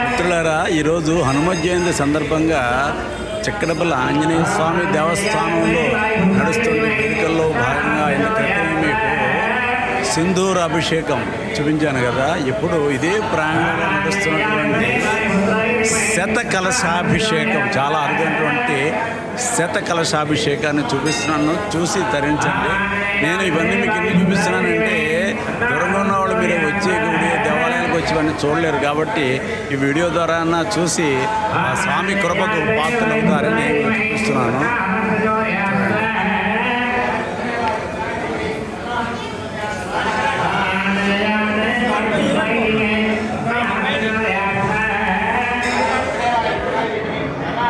మిత్రులారా, ఈరోజు హనుమత్ జయంతి సందర్భంగా చక్రపల్లి ఆంజనేయ స్వామి దేవస్థానంలో నడుస్తున్న వేడుకల్లో భాగంగా ఆయన క్రితం మీకు సింధూర అభిషేకం చూపించాను కదా. ఇప్పుడు ఇదే ప్రాంగణంలో నడుస్తున్నటువంటి శత కలశాభిషేకం, చాలా అరుదైనటువంటి శత కలశాభిషేకాన్ని చూపిస్తున్నాను, చూసి తరించండి. నేను ఇవన్నీ మీకు ఎందుకు చూపిస్తున్నానంటే, దూరంగా ఉన్న వాళ్ళు మీరు వచ్చి గుడి దేవాలయానికి వచ్చి ఇవన్నీ చూడలేరు కాబట్టి ఈ వీడియో ద్వారా చూసి ఆ స్వామి కృపకు పాత్రలు అవుతారని నేను చూపిస్తున్నాను.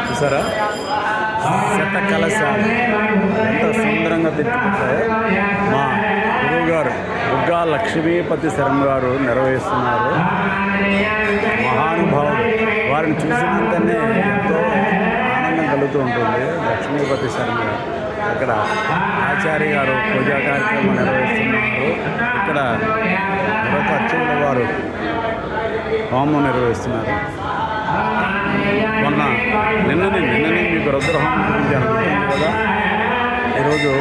చూసారా శత కలశాలు ఎంత సుందరంగా తెచ్చిపెట్టారు. మా గురువుగారు బుగ్గా లక్ష్మీపతి శర్మ గారు నిర్వహిస్తున్నారు. మహానుభావుడు, వారిని చూసినంతనే ఎంతో ఆనందం కలుగుతూ ఉంటుంది. లక్ష్మీపతి శర్మ గారు ఇక్కడ ఆచార్య గారు పూజా కార్యక్రమం నిర్వహిస్తున్నారు. ఇక్కడ మరొక అర్చకుల వారు హోమం నిర్వహిస్తున్నారు. నిన్ననే మీకు రుద్రహోమం గురించి అనుకుంటుంది కదా. ఈరోజు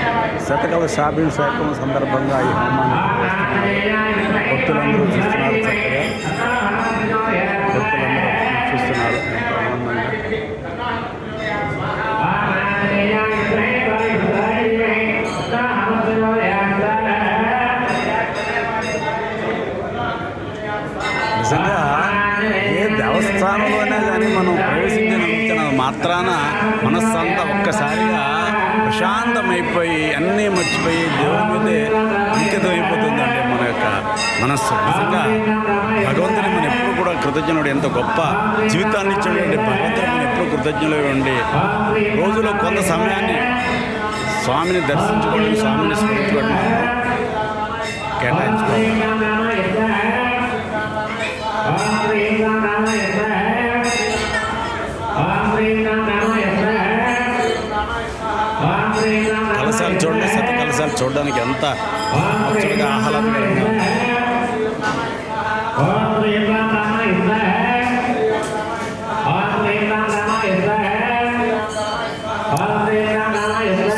శతకలశాభిషేకం సందర్భంగా ఈ హోమాన్ని నిర్వహిస్తున్నారు. భక్తులందరూ చూస్తున్నారు, చక్కగా భక్తులందరూ చూస్తున్నారు ఎంతో ఆనందంగా. నిజంగా ఏ దేవస్థానంలోనే కానీ మనం ప్రవేశించిన మాత్రాన మనస్సంతా ఒక్కసారిగా ప్రశాంతమైపోయి అన్నీ మర్చిపోయి దేవుని మీదే అంకితం అయిపోతుందండి మన యొక్క మనస్సు. నిజంగా భగవంతుని మనం ఎప్పుడు కూడా కృతజ్ఞుడు, ఎంత గొప్ప జీవితాన్ని ఇచ్చినటువంటి భగవంతుని మనం ఎప్పుడు కృతజ్ఞులు ఉండి రోజులో కొంత సమయాన్ని స్వామిని దర్శించుకోవడం, స్వామిని స్మరించుకోవడం కేటాయించుకోవాలి. కలశాలు చూడండి, శత కలశాలు చూడడానికి ఎంత ముచ్చటగా ఆహ్లాదకరంగా.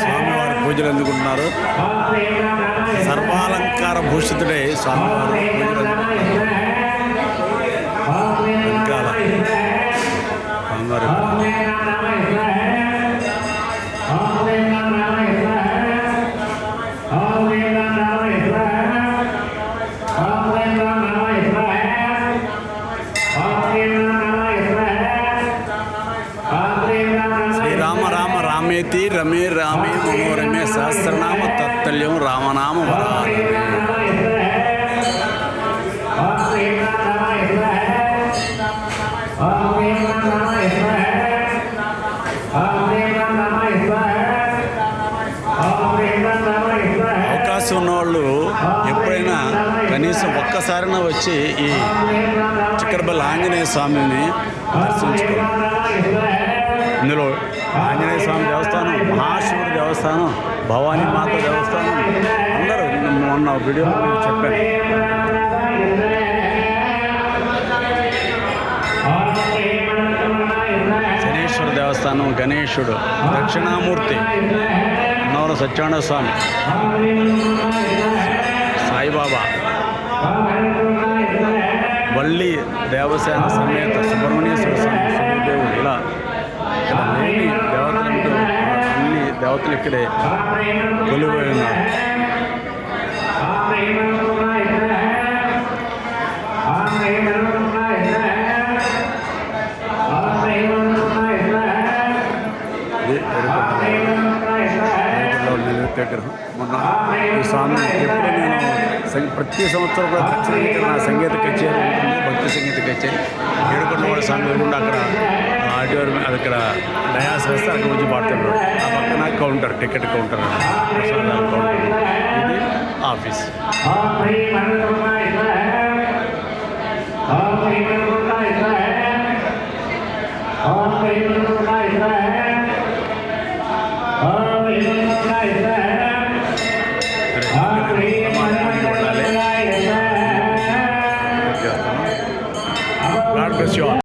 స్వామివారి పూజలు ఎందుకుంటున్నారు, సర్వాలంకార భూషితుడే స్వామివారు పూజలు వెనకాల శ్రీరామ రామ రామేతి రమే రామే మనోరమే సహస్రనామ తత్తల్యం రామనామ వరాహే. అవకాశం ఉన్నవాళ్ళు ఎప్పుడైనా కనీసం ఒక్కసారైనా వచ్చి ఈ చక్రపల్లి ఆంజనేయ స్వామిని దర్శించుకోవాలి. ఇందులో ఆంజనేయ స్వామి దేవస్థానం, మహాశివుడి దేవస్థానం, భవానీ మాత దేవస్థానం అందరూ మొన్న వీడియోలో మీకు చెప్పాను. శనీశ్వర దేవస్థానం, గణేశుడు, దక్షిణామూర్తి, అన్నవరం సత్యనారాయణ స్వామి, సాయిబాబా, వల్లి దేవసేన సమేత సుబ్రహ్మణ్యేశ్వర స్వామి, సూర్యదేవుడు, ఇలా ఇక్కడ లేని దేవతలంటూ అన్ని దేవతలు ఇక్కడే కొలువై ఉన్నారు. విగ్రహం మొన్న ఈ స్వామి ఎప్పుడు నేను ప్రతి సంవత్సరం కూడా నా సంగీత కచేరీ ఉంటుంది, భక్తి సంగీత కచేరీ ఏడుకొండవాడ స్వామి ఉండి అక్కడ ఆడిటోరియం, అది ఇక్కడ డయాస్ వేస్తే అక్కడ వచ్చి పాడుతుంటారు. ఆ పక్కన కౌంటర్, టికెట్ కౌంటర్, ప్రసాదాల కౌంటర్, ఇది office. God bless you all.